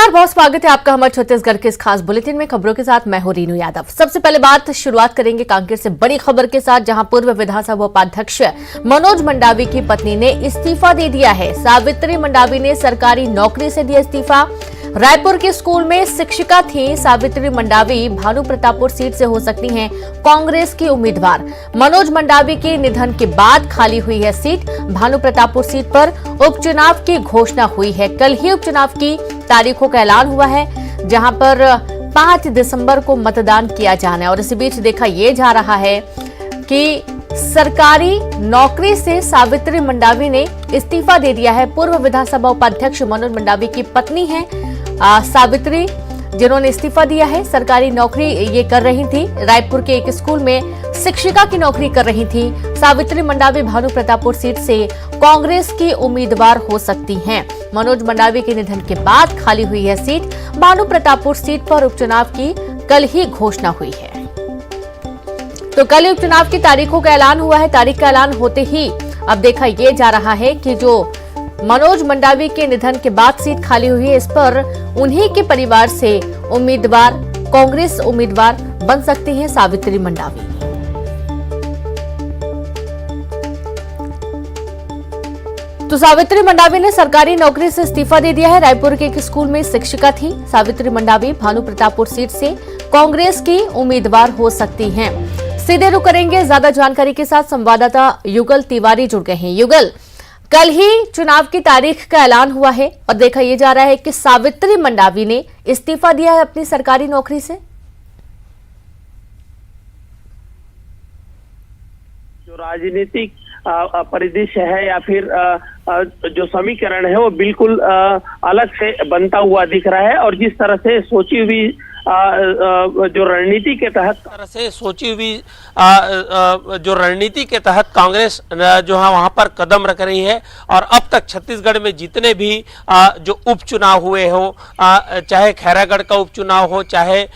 नमस्कार, बहुत स्वागत है आपका हमारे छत्तीसगढ़ के इस खास बुलेटिन में। खबरों के साथ मैं हूं रीनू यादव। सबसे पहले शुरुआत करेंगे कांकेर से बड़ी खबर के साथ, जहां पूर्व विधानसभा उपाध्यक्ष मनोज मंडावी की पत्नी ने इस्तीफा दे दिया है। सावित्री मंडावी ने सरकारी नौकरी से दिया इस्तीफा। रायपुर के स्कूल में शिक्षिका थी सावित्री मंडावी भानु प्रतापपुर सीट से हो सकती हैं कांग्रेस की उम्मीदवार। मनोज मंडावी के निधन के बाद खाली हुई है सीट। भानु प्रतापपुर सीट पर उपचुनाव की घोषणा हुई है। कल ही उपचुनाव की तारीखों का ऐलान हुआ है, जहां पर 5 दिसंबर को मतदान किया जाना है। और इसी बीच देखा यह जा रहा है कि सरकारी नौकरी से सावित्री मंडावी ने इस्तीफा दे दिया है। पूर्व विधानसभा उपाध्यक्ष मनोज मंडावी की पत्नी है सावित्री, जिन्होंने इस्तीफा दिया है। सरकारी नौकरी ये कर रही थी, रायपुर के एक स्कूल में शिक्षिका की नौकरी कर रही थी। सावित्री मंडावी भानु प्रतापपुर सीट से कांग्रेस की उम्मीदवार हो सकती हैं। मनोज मंडावी के निधन के बाद खाली हुई है सीट। भानु प्रतापपुर सीट पर उपचुनाव की कल ही घोषणा हुई है। तो कल उपचुनाव की तारीखों का ऐलान हुआ है। तारीख का ऐलान होते ही अब देखा यह जा रहा है कि जो मनोज मंडावी के निधन के बाद सीट खाली हुई है, इस पर उन्हीं के परिवार से उम्मीदवार कांग्रेस उम्मीदवार बन सकती हैं सावित्री मंडावी। तो सावित्री मंडावी ने सरकारी नौकरी से इस्तीफा दे दिया है। रायपुर के एक स्कूल में शिक्षिका थी सावित्री मंडावी भानु प्रतापपुर सीट से कांग्रेस की उम्मीदवार हो सकती हैं। सीधे रुक करेंगे ज्यादा जानकारी के साथ संवाददाता युगल तिवारी जुड़ गए हैं। युगल, कल ही चुनाव की तारीख का ऐलान हुआ है और देखा यह जा रहा है कि सावित्री मंडावी ने इस्तीफा दिया है अपनी सरकारी नौकरी से। जो राजनीतिक परिदृश्य है या फिर जो समीकरण है वो बिल्कुल अलग से बनता हुआ दिख रहा है। और जिस तरह से सोची हुई जो रणनीति के तहत कांग्रेस जो है वहां पर कदम रख रही है। और अब तक छत्तीसगढ़ में जितने भी जो उपचुनाव हुए हो, चाहे खैरागढ़ का उपचुनाव हो, चाहे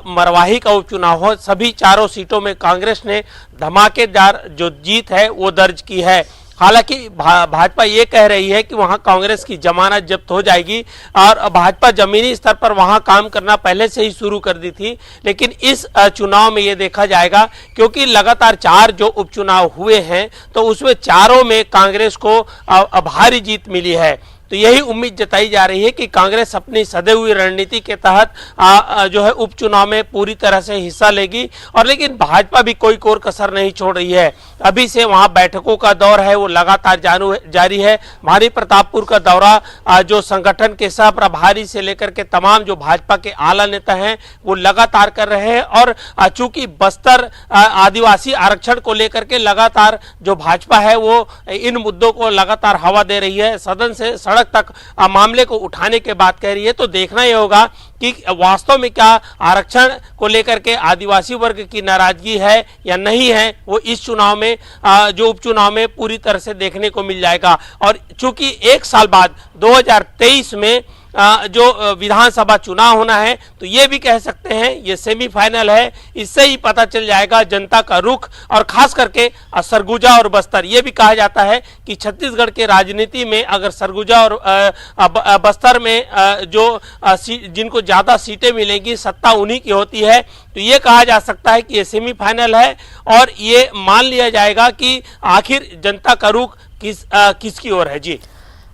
मरवाही का उपचुनाव हो, सभी चारों सीटों में कांग्रेस ने धमाकेदार जो जीत है वो दर्ज की है। हालांकि भाजपा ये कह रही है कि वहां कांग्रेस की जमानत जब्त हो जाएगी और भाजपा जमीनी स्तर पर वहां काम करना पहले से ही शुरू कर दी थी। लेकिन इस चुनाव में ये देखा जाएगा, क्योंकि लगातार 4 जो उपचुनाव हुए हैं तो उसमें चारों में कांग्रेस को भारी जीत मिली है। तो यही उम्मीद जताई जा रही है कि कांग्रेस अपनी सदै हुई रणनीति के तहत जो है उपचुनाव में पूरी तरह से हिस्सा लेगी। और लेकिन भाजपा भी कोई कोर कसर नहीं छोड़ रही है। अभी से वहां बैठकों का दौर है वो लगातार जारी है। भानु प्रतापपुर का दौरा जो संगठन के सह प्रभारी से लेकर के तमाम जो भाजपा के आला नेता हैं वो लगातार कर रहे हैं। और चूंकि बस्तर आदिवासी आरक्षण को लेकर के लगातार जो भाजपा है वो इन मुद्दों को लगातार हवा दे रही है, सदन से तक मामले को उठाने के बाद कह रही है। तो देखना यह होगा कि वास्तव में क्या आरक्षण को लेकर के आदिवासी वर्ग की नाराजगी है या नहीं है, वो इस चुनाव में जो उपचुनाव में पूरी तरह से देखने को मिल जाएगा। और चूंकि 1 साल बाद 2023 में जो विधानसभा चुनाव होना है, तो ये भी कह सकते हैं ये सेमीफाइनल है। इससे ही पता चल जाएगा जनता का रुख। और खास करके सरगुजा और बस्तर, ये भी कहा जाता है कि छत्तीसगढ़ के राजनीति में अगर सरगुजा और बस्तर में जिनको ज्यादा सीटें मिलेंगी सत्ता उन्हीं की होती है। तो ये कहा जा सकता है कि ये सेमीफाइनल है और ये मान लिया जाएगा कि आखिर जनता का रुख किसकी ओर है।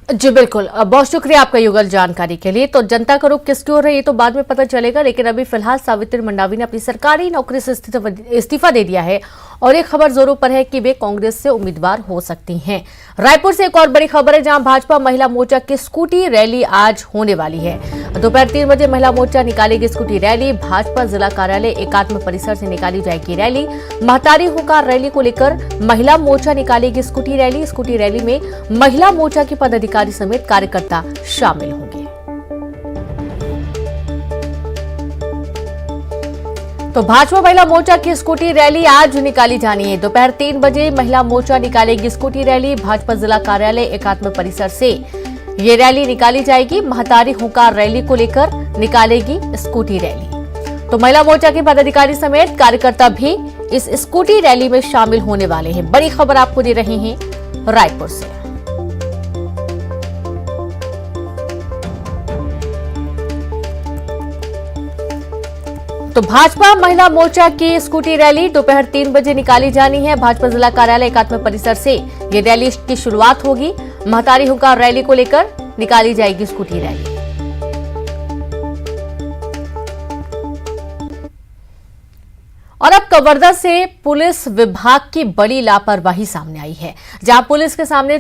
जी बिल्कुल, बहुत शुक्रिया आपका युगल जानकारी के लिए। तो जनता का रुख किसकी ओर है ये तो बाद में पता चलेगा, लेकिन अभी फिलहाल सावित्री मंडावी ने अपनी सरकारी नौकरी से इस्तीफा दे दिया है और एक खबर जोरों पर है कि वे कांग्रेस से उम्मीदवार हो सकती हैं। रायपुर से एक और बड़ी खबर है, जहां भाजपा महिला मोर्चा की स्कूटी रैली आज होने वाली है। दोपहर 3 बजे महिला मोर्चा निकालेगी स्कूटी रैली। भाजपा जिला कार्यालय एकात्म परिसर से निकाली जाएगी रैली। महतारी होकार रैली को लेकर महिला मोर्चा निकालेगी स्कूटी रैली। स्कूटी रैली में महिला मोर्चा के पदाधिकारी समेत कार्यकर्ता शामिल होंगे। तो भाजपा महिला मोर्चा की स्कूटी रैली आज निकाली जानी है। दोपहर 3 बजे महिला मोर्चा निकालेगी स्कूटी रैली। भाजपा जिला कार्यालय एकात्म परिसर से ये रैली निकाली जाएगी। महतारी हुंकार रैली को लेकर निकालेगी स्कूटी रैली। तो महिला मोर्चा के पदाधिकारी समेत कार्यकर्ता भी इस स्कूटी रैली में शामिल होने वाले हैं। बड़ी खबर आपको दे रहे हैं रायपुर से। तो भाजपा महिला मोर्चा की स्कूटी रैली दोपहर 3 बजे निकाली जानी है। भाजपा जिला कार्यालय एकात्म परिसर से ये रैली की शुरुआत होगी। महतारी हुंकार रैली को लेकर निकाली जाएगी स्कूटी रैली। और अब कवर्धा से पुलिस विभाग की बड़ी लापरवाही सामने आई है, जहां पुलिस के सामने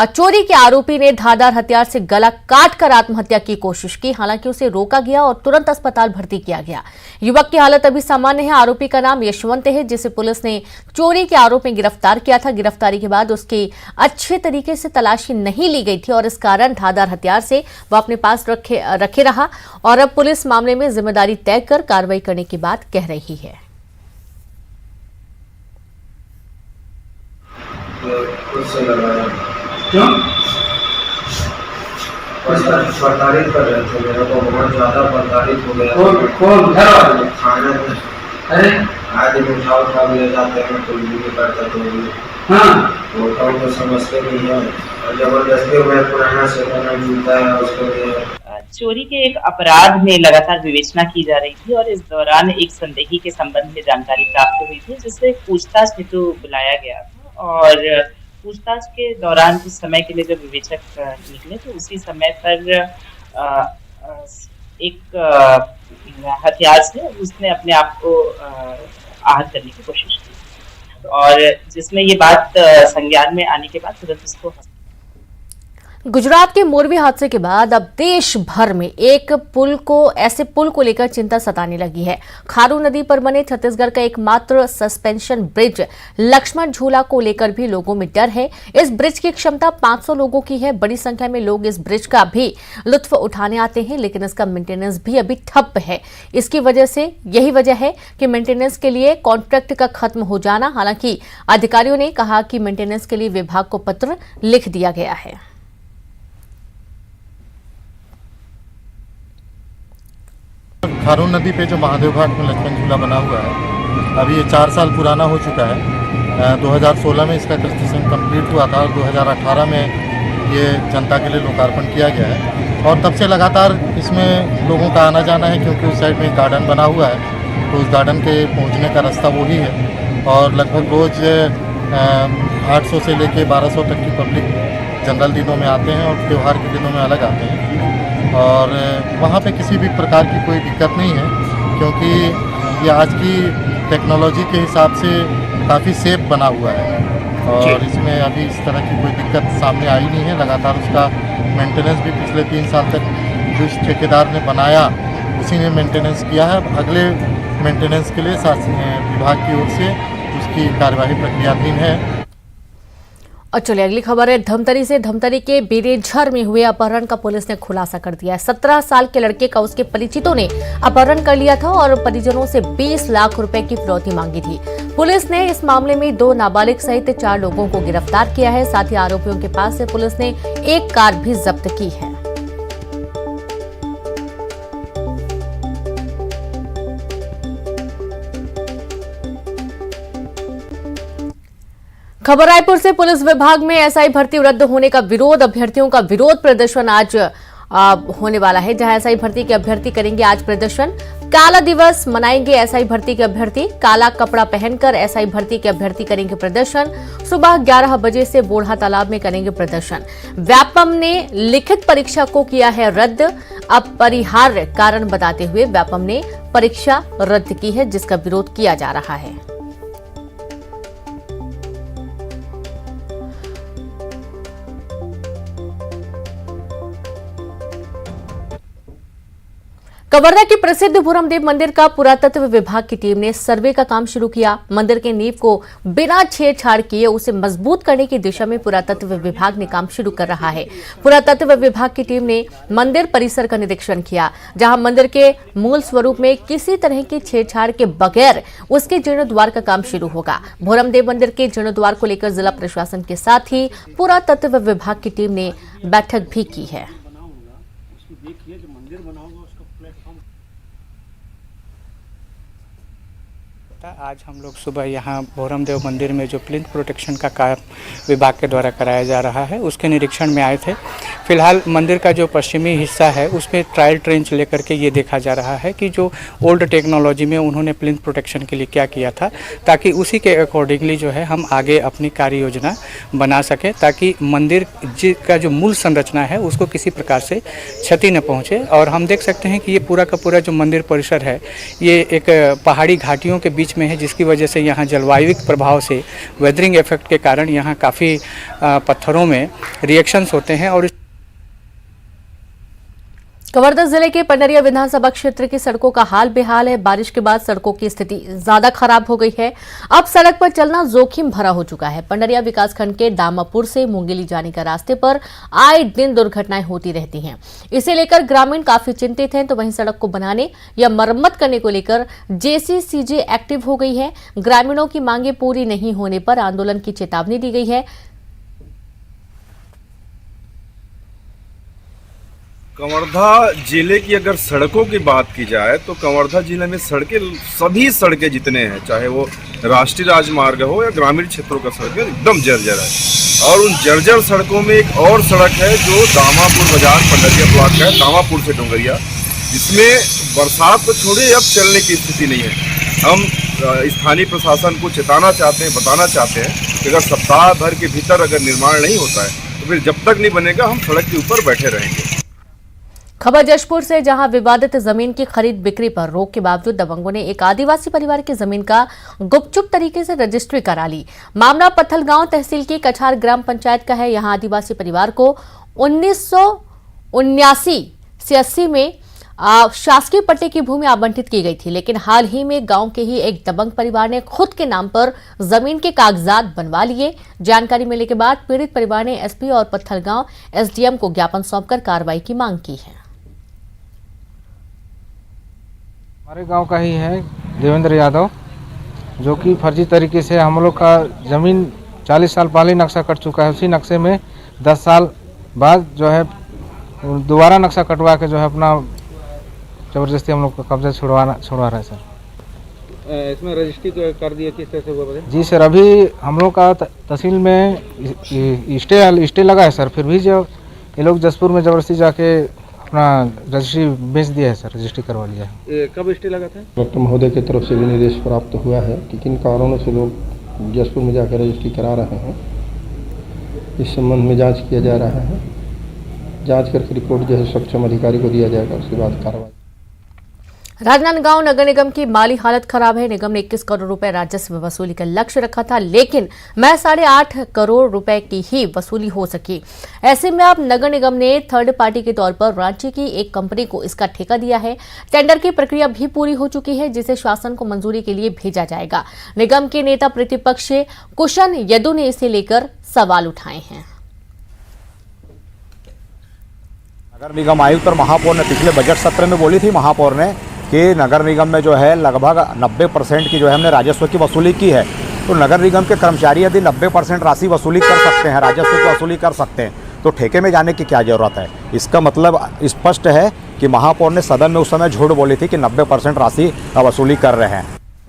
चोरी के आरोपी ने धारदार हथियार से गला काटकर आत्महत्या की कोशिश की। हालांकि उसे रोका गया और तुरंत अस्पताल भर्ती किया गया। युवक की हालत अभी सामान्य है। आरोपी का नाम यशवंत है, जिसे पुलिस ने चोरी के आरोप में गिरफ्तार किया था। गिरफ्तारी के बाद उसकी अच्छे तरीके से तलाशी नहीं ली गई थी और इस कारण धारदार हथियार से वह अपने पास रखे रहा। और अब पुलिस मामले में जिम्मेदारी तय कर कार्रवाई करने की बात कह रही है। क्यों? प्रताड़ित कर रहे थे, मेरे को बहुत ज्यादा प्रताड़ित हो गया। कौन घर वाले? खाने में। अरे आदि उठा ले जाते हैं तो भी करता तो भी। हाँ वो तो समझते नहीं है और जबरदस्ती में पुराना से मिलता है उसको लिए। चोरी के एक अपराध में लगातार विवेचना की जा रही थी और इस दौरान एक संदेही के संबंध में जानकारी प्राप्त हुई थी, जिससे पूछताछ हेतु बुलाया गया था। और पूछताछ के दौरान कुछ समय के लिए जब विवेचक निकले तो उसी समय पर एक हथियार से उसने अपने आप को आहत करने की कोशिश की और जिसमें ये बात संज्ञान में आने के बाद तुरंत उसको गुजरात के मोरबी हादसे के बाद अब देश भर में एक ऐसे पुल को लेकर चिंता सताने लगी है। खारू नदी पर बने छत्तीसगढ़ का एकमात्र सस्पेंशन ब्रिज लक्ष्मण झूला को लेकर भी लोगों में डर है। इस ब्रिज की क्षमता 500 लोगों की है। बड़ी संख्या में लोग इस ब्रिज का भी लुत्फ उठाने आते हैं, लेकिन इसका मेंटेनेंस भी अभी ठप है। यही वजह है कि मेंटेनेंस के लिए कॉन्ट्रैक्ट का खत्म हो जाना। हालांकि अधिकारियों ने कहा कि मेंटेनेंस के लिए विभाग को पत्र लिख दिया गया है। खारून नदी पे जो महादेव घाट में लक्ष्मण झूला बना हुआ है, अभी ये 4 साल पुराना हो चुका है। 2016 में इसका कंस्ट्रक्शन कंप्लीट हुआ था और 2018 में ये जनता के लिए लोकार्पण किया गया है। और तब से लगातार इसमें लोगों का आना जाना है, क्योंकि उस साइड में एक गार्डन बना हुआ है, तो उस गार्डन के पहुंचने का रास्ता वही है। और लगभग रोज़ 800 से लेके 1200 तक की पब्लिक जनरल दिनों में आते हैं और त्यौहार के दिनों में अलग आते हैं। और वहाँ पे किसी भी प्रकार की कोई दिक्कत नहीं है, क्योंकि ये आज की टेक्नोलॉजी के हिसाब से काफ़ी सेफ बना हुआ है और इसमें अभी इस तरह की कोई दिक्कत सामने आई नहीं है। लगातार उसका मेंटेनेंस भी पिछले 3 साल तक जो ठेकेदार ने बनाया उसी ने मेंटेनेंस किया है। मेंटेनेंस के लिए विभाग की ओर से उसकी कार्यवाही प्रक्रियाधीन है। और चलिए अगली खबर है धमतरी से। धमतरी के बेरेझर में हुए अपहरण का पुलिस ने खुलासा कर दिया है। 17 साल के लड़के का उसके परिचितों ने अपहरण कर लिया था और परिजनों से 20 लाख रुपए की फिरौती मांगी थी। पुलिस ने इस मामले में 2 नाबालिग सहित 4 लोगों को गिरफ्तार किया है। साथ ही आरोपियों के पास से पुलिस ने एक कार भी जब्त की है। खबर रायपुर से। पुलिस विभाग में एसआई भर्ती रद्द होने का विरोध, अभ्यर्थियों का विरोध प्रदर्शन आज होने वाला है, जहां एसआई भर्ती के अभ्यर्थी करेंगे आज प्रदर्शन। काला दिवस मनाएंगे एसआई भर्ती के अभ्यर्थी। काला कपड़ा पहनकर एसआई भर्ती के अभ्यर्थी करेंगे प्रदर्शन। सुबह 11 बजे से बोढ़ा तालाब में करेंगे प्रदर्शन। व्यापम ने लिखित परीक्षा को किया है रद्द। अपरिहार्य कारण बताते हुए व्यापम ने परीक्षा रद्द की है, जिसका विरोध किया जा रहा है। कवर्धा के प्रसिद्ध भूरमदेव मंदिर का पुरातत्व विभाग की टीम ने सर्वे का काम शुरू किया। मंदिर के नींव को बिना छेड़छाड़ किए उसे मजबूत करने की दिशा में पुरातत्व विभाग ने काम शुरू कर रहा है। पुरातत्व विभाग की टीम ने मंदिर परिसर का निरीक्षण किया, जहां मंदिर के मूल स्वरूप में किसी तरह की छेड़छाड़ के बगैर उसके जीर्णोद्वार का काम शुरू होगा। भूरमदेव मंदिर के जीर्णोद्वार को लेकर जिला प्रशासन के साथ ही पुरातत्व विभाग की टीम ने बैठक भी की है। आज हम लोग सुबह यहाँ भूरमदेव मंदिर में जो प्लिंथ प्रोटेक्शन का काम विभाग के द्वारा कराया जा रहा है उसके निरीक्षण में आए थे। फिलहाल मंदिर का जो पश्चिमी हिस्सा है उसमें ट्रायल ट्रेंच लेकर के ये देखा जा रहा है कि जो ओल्ड टेक्नोलॉजी में उन्होंने प्लिंथ प्रोटेक्शन के लिए क्या किया था, ताकि उसी के अकॉर्डिंगली जो है हम आगे अपनी कार्य योजना बना सकें, ताकि मंदिर का जो मूल संरचना है उसको किसी प्रकार से क्षति न पहुँचे। और हम देख सकते हैं कि ये पूरा का पूरा जो मंदिर परिसर है ये एक पहाड़ी घाटियों के बीच में है, जिसकी वजह से यहाँ जलवायुविक प्रभाव से वेदरिंग इफेक्ट के कारण यहाँ काफ़ी पत्थरों में रिएक्शंस होते हैं। और कवर्धा जिले के पंडरिया विधानसभा क्षेत्र की सड़कों का हाल बेहाल है। बारिश के बाद सड़कों की स्थिति ज्यादा खराब हो गई है। अब सड़क पर चलना जोखिम भरा हो चुका है। पंडरिया विकासखंड के दामापुर से मुंगेली जाने का रास्ते पर आए दिन दुर्घटनाएं होती रहती हैं। इसे लेकर ग्रामीण काफी चिंतित हैं, तो वहीं सड़क को बनाने या मरम्मत करने को लेकर जेसीसीजे एक्टिव हो गई है। ग्रामीणों की मांगे पूरी नहीं होने पर आंदोलन की चेतावनी दी गई है। कवर्धा जिले की अगर सड़कों की बात की जाए तो कवर्धा जिले में सभी सड़कें जितने हैं, चाहे वो राष्ट्रीय राजमार्ग हो या ग्रामीण क्षेत्रों का सड़क, एकदम जर्जर है। और उन जर्जर सड़कों में एक और सड़क है जो दामापुर बाजार पंडरिया ब्लॉक का है, दामापुर से डोंगरिया, जिसमें बरसात तो छोड़े अब चलने की स्थिति नहीं है। हम स्थानीय प्रशासन को चेताना चाहते हैं, बताना चाहते हैं कि अगर सप्ताह भर के भीतर अगर निर्माण नहीं होता है तो फिर जब तक नहीं बनेगा हम सड़क के ऊपर बैठे रहेंगे। खबर जशपुर से, जहां विवादित जमीन की खरीद बिक्री पर रोक के बावजूद दबंगों ने एक आदिवासी परिवार की जमीन का गुपचुप तरीके से रजिस्ट्री करा ली। मामला पत्थलगांव तहसील की कछार ग्राम पंचायत का है। यहां आदिवासी परिवार को 1979 से 80 में शासकीय पट्टे की भूमि आवंटित की गई थी, लेकिन हाल ही में गांव के ही एक दबंग परिवार ने खुद के नाम पर जमीन के कागजात बनवा लिए। जानकारी मिलने के बाद पीड़ित परिवार ने एसपी और पत्थलगांव एसडीएम को ज्ञापन सौंपकर कार्रवाई की मांग की है। हमारे गांव का ही है देवेंद्र यादव, जो कि फर्जी तरीके से हम लोग का ज़मीन 40 साल पहले नक्शा कट चुका है। उसी नक्शे में 10 साल बाद जो है दोबारा नक्शा कटवा के जो है अपना ज़बरदस्ती हम लोग का कब्जा छुड़वा रहा है सर। इसमें रजिस्ट्री तो कर दिया, किस तरह से हुआ बताइए? जी सर, अभी हम लोग का तहसील में स्टे लगा है सर, फिर भी जो ये लोग जसपुर में ज़बरदस्ती जाके अपना रजिस्ट्री बेच दिया है सर, रजिस्ट्री करवा लिया है। कब स्टे लगा था? डॉक्टर महोदय की तरफ से भी निर्देश प्राप्त हुआ है कि किन कारणों से लोग जसपुर में जाकर रजिस्ट्री करा रहे हैं। इस संबंध में जांच किया जा रहा है। जांच करके रिपोर्ट जो है सक्षम अधिकारी को दिया जाएगा, उसके बाद कार्रवाई। राजनांदगांव नगर निगम की माली हालत खराब है। निगम ने 21 करोड़ रुपए राजस्व वसूली का लक्ष्य रखा था, लेकिन महज 8.5 करोड़ रुपए की ही वसूली हो सकी। ऐसे में अब नगर निगम ने थर्ड पार्टी के तौर पर रांची की एक कंपनी को इसका ठेका दिया है। टेंडर की प्रक्रिया भी पूरी हो चुकी है, जिसे शासन को मंजूरी के लिए भेजा जाएगा। निगम के नेता प्रतिपक्ष कुशन यदु ने इसे लेकर सवाल उठाए हैं। नगर निगम आयुक्त और महापौर ने पिछले बजट सत्र में बोली थी महापौर ने कि नगर निगम में जो है लगभग 90% की जो है हमने राजस्व की वसूली की है। तो नगर निगम के कर्मचारी यदि 90% राशि वसूली कर सकते हैं, राजस्व की वसूली कर सकते हैं, तो ठेके में जाने की क्या ज़रूरत है? इसका मतलब स्पष्ट है कि महापौर ने सदन में उस समय झूठ बोली थी कि 90% राशि वसूली कर रहे हैं।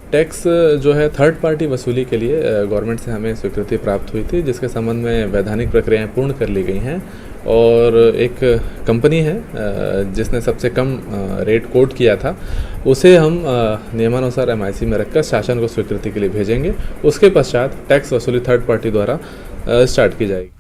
टैक्स जो है थर्ड पार्टी वसूली के लिए गवर्नमेंट से हमें स्वीकृति प्राप्त हुई थी, जिसके संबंध में वैधानिक प्रक्रियाएं पूर्ण कर ली गई हैं। और एक कंपनी है जिसने सबसे कम रेट कोट किया था, उसे हम नियमानुसार MIC में रखकर शासन को स्वीकृति के लिए भेजेंगे। उसके पश्चात टैक्स वसूली थर्ड पार्टी द्वारा स्टार्ट की जाएगी।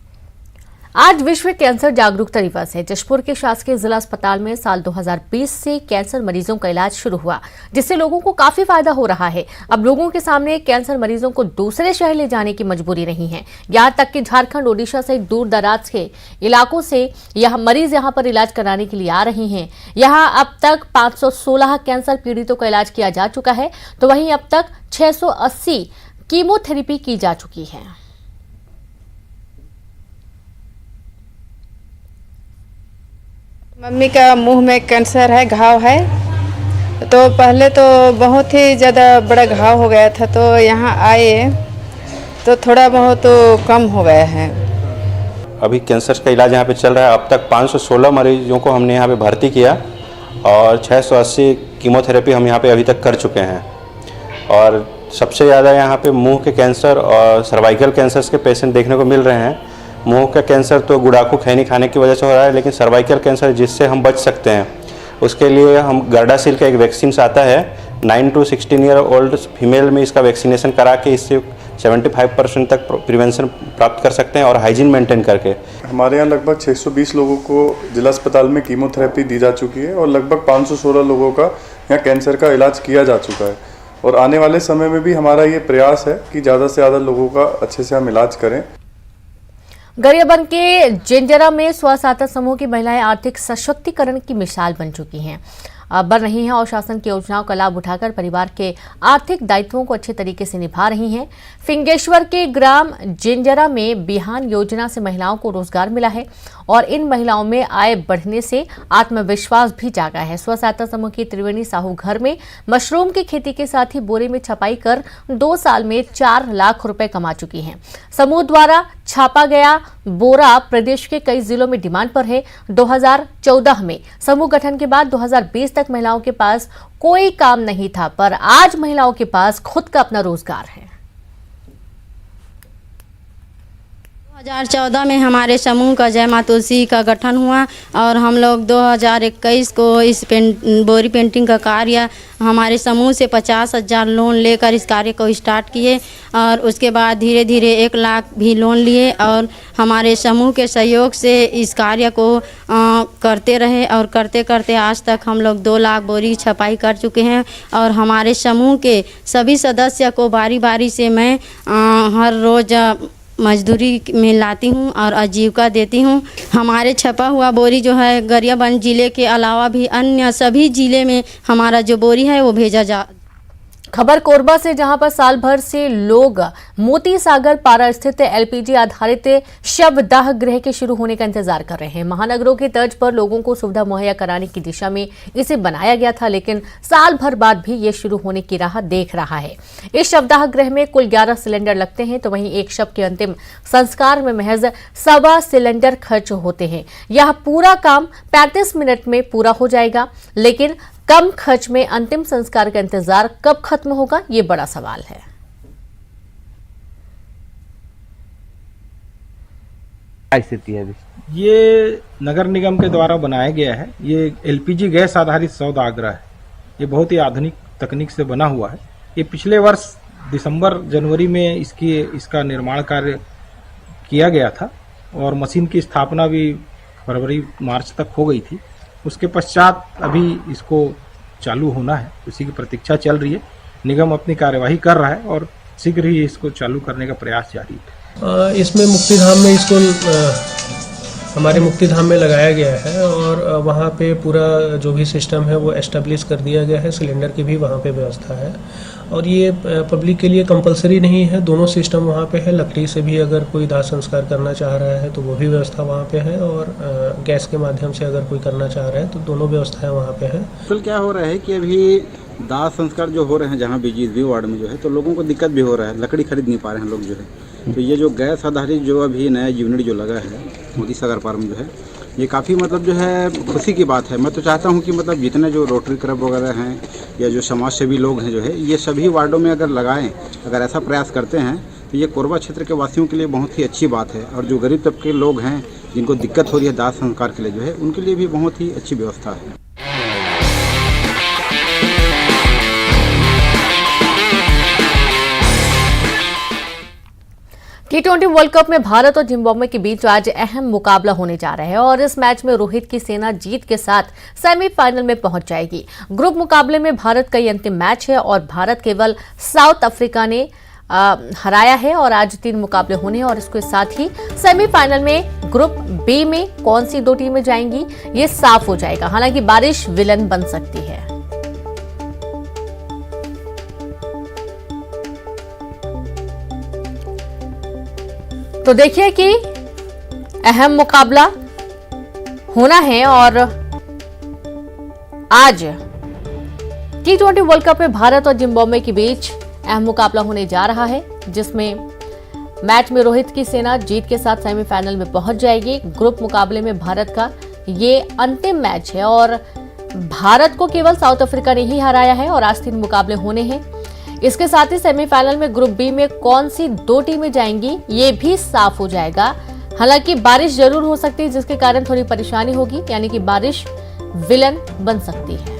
आज विश्व कैंसर जागरूकता दिवस है। जशपुर के शासकीय जिला अस्पताल में साल 2020 से कैंसर मरीजों का इलाज शुरू हुआ, जिससे लोगों को काफी फायदा हो रहा है। अब लोगों के सामने कैंसर मरीजों को दूसरे शहर ले जाने की मजबूरी नहीं है। यहाँ तक कि झारखंड, ओडिशा से दूर दराज के इलाकों से मरीज यहाँ पर इलाज कराने के लिए आ रहे हैं। यहाँ अब तक 516 कैंसर पीड़ितों का इलाज किया जा चुका है, तो वहीं अब तक 680 कीमोथेरेपी की जा चुकी है। मम्मी का मुंह में कैंसर है, घाव है। तो पहले तो बहुत ही ज़्यादा बड़ा घाव हो गया था, तो यहाँ आए तो थोड़ा बहुत तो कम हो गया है। अभी कैंसर का इलाज यहाँ पे चल रहा है। अब तक 516 मरीजों को हमने यहाँ पे भर्ती किया और 680 कीमोथेरेपी हम यहाँ पे अभी तक कर चुके हैं। और सबसे ज़्यादा यहाँ पे मुंह के कैंसर और सर्वाइकल कैंसर के पेशेंट देखने को मिल रहे हैं। मुंह का कैंसर तो गुड़ाखू खैनी खाने की वजह से हो रहा है, लेकिन सर्वाइकल कैंसर जिससे हम बच सकते हैं उसके लिए हम गार्डासिल का एक वैक्सीन आता है 9 to 16 ईयर ओल्ड फीमेल में इसका वैक्सीनेशन करा के इससे 75% तक प्रिवेंशन प्राप्त कर सकते हैं और हाइजीन मेंटेन करके। हमारे यहाँ लगभग 620 लोगों को जिला अस्पताल में कीमोथेरेपी दी जा चुकी है और लगभग 516 लोगों का यहाँ कैंसर का इलाज किया जा चुका है और आने वाले समय में भी हमारा ये प्रयास है कि ज़्यादा से ज़्यादा लोगों का अच्छे से हम इलाज करें। गरियाबंद के जिंजरा में स्व-सहायता समूह की महिलाएं आर्थिक सशक्तिकरण की मिसाल बन चुकी हैं। बन रही हैं और शासन की योजनाओं का लाभ उठाकर परिवार के आर्थिक दायित्वों को अच्छे तरीके से निभा रही हैं। फिंगेश्वर के ग्राम जिंजरा में बिहान योजना से महिलाओं को रोजगार मिला है और इन महिलाओं में आय बढ़ने से आत्मविश्वास भी जागा है। स्व-सहायता समूह की त्रिवेणी साहू घर में मशरूम की खेती के साथ ही बोरे में छपाई कर 2 साल में 4 लाख रुपए कमा चुकी हैं। समूह द्वारा छापा गया बोरा प्रदेश के कई जिलों में डिमांड पर है। 2014 में समूह गठन के बाद 2020 तक महिलाओं के पास कोई काम नहीं था, पर आज महिलाओं के पास खुद का अपना रोजगार है। 2014 में हमारे समूह का जय मां तुलसी का गठन हुआ और हम लोग 2021 को इस बोरी पेंटिंग का कार्य हमारे समूह से 50,000 लोन लेकर इस कार्य को स्टार्ट किए और उसके बाद धीरे धीरे 1 लाख भी लोन लिए और हमारे समूह के सहयोग से इस कार्य को करते रहे और करते करते आज तक हम लोग 2 लाख बोरी छपाई कर चुके हैं और हमारे समूह के सभी सदस्य को बारी बारी से मैं हर रोज़ मजदूरी में लाती हूँ और आजीविका देती हूँ। हमारे छपा हुआ बोरी जो है गरियाबंद जिले के अलावा भी अन्य सभी जिले में हमारा जो बोरी है वो भेजा जा। खबर कोरबा से, जहां पर साल भर से लोग मोती सागर पारा स्थित एलपीजी आधारित शवदाह गृह के शुरू होने का इंतजार कर रहे हैं। महानगरों की तर्ज पर लोगों को सुविधा मुहैया कराने की दिशा में इसे बनाया गया था, लेकिन साल भर बाद भी ये शुरू होने की राह देख रहा है। इस शवदाह गृह में कुल 11 सिलेंडर लगते हैं, तो वहीं एक शव के अंतिम संस्कार में महज 1.25 सिलेंडर खर्च होते हैं। यह पूरा काम 35 मिनट में पूरा हो जाएगा, लेकिन कम खर्च में अंतिम संस्कार का इंतजार कब खत्म होगा, ये बड़ा सवाल है। स्थिति है अभी ये नगर निगम के द्वारा बनाया गया है। ये एलपीजी गैस आधारित शवदाह है। ये बहुत ही आधुनिक तकनीक से बना हुआ है। ये पिछले वर्ष दिसंबर जनवरी में इसका निर्माण कार्य किया गया था और मशीन की स्थापना भी फरवरी मार्च तक हो गई थी। उसके पश्चात अभी इसको चालू होना है, उसी की प्रतीक्षा चल रही है। निगम अपनी कार्यवाही कर रहा है और शीघ्र ही इसको चालू करने का प्रयास जारी है। इसमें मुक्तिधाम में इसको हमारे मुक्तिधाम में लगाया गया है और वहाँ पे पूरा जो भी सिस्टम है वो एस्टेब्लिश कर दिया गया है। सिलेंडर की भी वहाँ पे व्यवस्था है और ये पब्लिक के लिए कंपलसरी नहीं है। दोनों सिस्टम वहाँ पे है। लकड़ी से भी अगर कोई दाह संस्कार करना चाह रहा है तो वो भी व्यवस्था वहाँ पे है और गैस के माध्यम से अगर कोई करना चाह रहा है तो दोनों व्यवस्थाएं वहाँ पे है। तो क्या हो रहा है कि अभी दाह संस्कार जो हो रहे हैं जहाँ बीजीवी वार्ड में जो है, तो लोगों को दिक्कत भी हो रहा है, लकड़ी खरीद नहीं पा रहे हैं लोग जो है। तो ये जो गैस आधारित जो अभी नया यूनिट जो लगा है मोती सागर पार्क में जो है, ये काफ़ी मतलब जो है खुशी की बात है। मैं तो चाहता हूँ कि मतलब जितने जो रोटरी क्लब वगैरह हैं या जो समाज सेवी लोग हैं जो है, ये सभी वार्डों में अगर लगाएं, अगर ऐसा प्रयास करते हैं तो ये कोरबा क्षेत्र के वासियों के लिए बहुत ही अच्छी बात है। और जो गरीब तबके के लोग हैं जिनको दिक्कत हो रही है दाह संस्कार के लिए जो है, उनके लिए भी बहुत ही अच्छी व्यवस्था है। T20 वर्ल्ड कप में भारत और जिम्बाब्वे के बीच आज अहम मुकाबला होने जा रहा है और इस मैच में रोहित की सेना जीत के साथ सेमीफाइनल में पहुंच जाएगी। ग्रुप मुकाबले में भारत का ये अंतिम मैच है और भारत केवल साउथ अफ्रीका ने हराया है और आज 3 मुकाबले होने हैं और इसके साथ ही सेमीफाइनल में ग्रुप बी में कौन सी 2 टीमें जाएंगी ये साफ हो जाएगा। हालांकि बारिश विलन बन सकती है। तो देखिए कि अहम मुकाबला होना है और आज T20 वर्ल्ड कप में भारत और जिम्बाब्वे के बीच अहम मुकाबला होने जा रहा है, जिसमें मैच में रोहित की सेना जीत के साथ सेमीफाइनल में पहुंच जाएगी। ग्रुप मुकाबले में भारत का ये अंतिम मैच है और भारत को केवल साउथ अफ्रीका ने ही हराया है और आज 3 मुकाबले होने हैं। इसके साथ ही सेमीफाइनल में ग्रुप बी में कौन सी 2 टीमें जाएंगी ये भी साफ हो जाएगा। हालांकि बारिश जरूर हो सकती है, जिसके कारण थोड़ी परेशानी होगी, यानी कि बारिश विलन बन सकती है।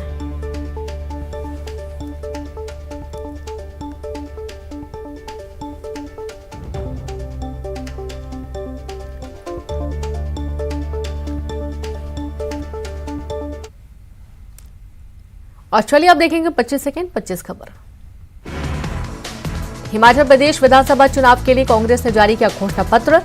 और चलिए अब देखेंगे 25 सेकंड 25 खबर। हिमाचल प्रदेश विधानसभा चुनाव के लिए कांग्रेस ने जारी किया घोषणा पत्र।